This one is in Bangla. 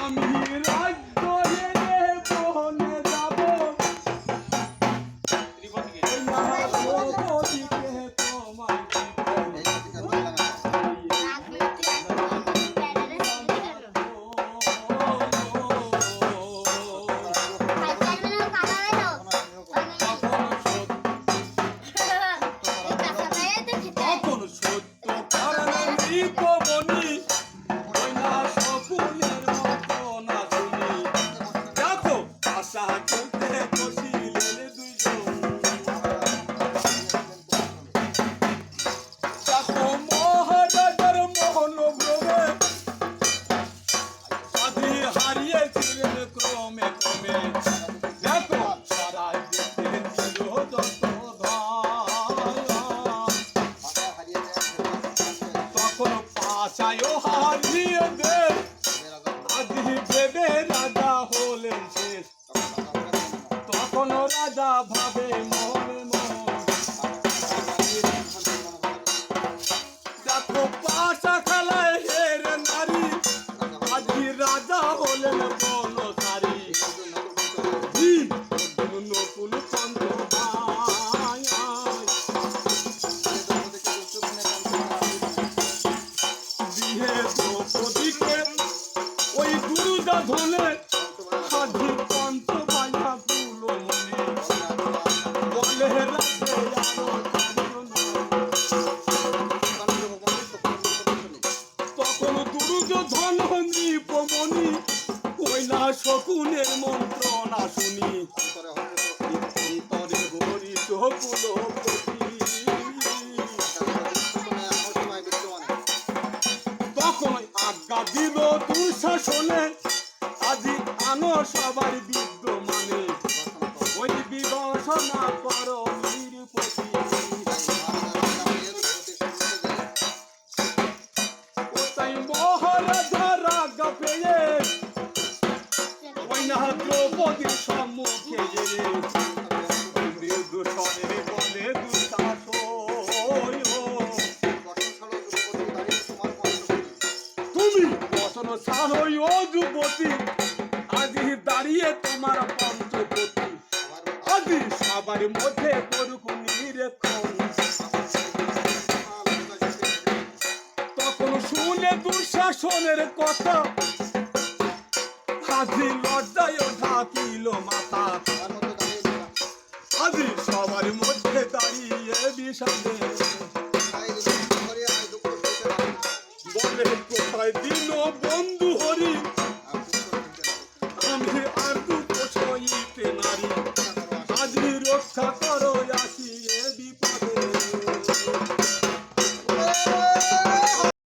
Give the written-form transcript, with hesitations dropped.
আমি রাজ্য হেরে বনে যাব ওই মহাপ্রভুকে তোমায় হারিয়ে দে আদি ভেবে রাজা হলেন শেষ তখন রাজা ভাবে মনে মন দেখো পাশা খেলায় হের নারী আদি রাজা হলেন বনসারী নকুল চন্দ্র ওই গুরুদা ধলে সাধু পন্থ বায়া তুলো মনে বলে তখন দুর্যোধন নৃপমণি ওই না শকুনের মন্ত্রণা শুনি অন্তরে হরি শকুল তখন আজ্ঞা দিল দুঃশাসনে আদি আনো সবার বিদ্যমানে ওই বিদর্শনা কর নিরপতি ওটাই মহারাজা রাজ্ঞা পেয়ে ওই না দ্রৌপদীর সম্মুখে গেলে দুঃশনে বলে দুঃশাসন সাহই ও যুবতী আজি দাঁড়িয়ে তোমার পঞ্চপতি আজি সবার মধ্যে করুক নিরীক্ষণ তখন শুনে দুঃশাসনের কথা আজি লজ্জায় ঢাকিল মাথা আজি সবার মধ্যে দাঁড়িয়ে বিষাদে বলে কোথায় দিল বন্ধু হরি আমি আর দুঃখ সইতে নারী আজি রক্ষা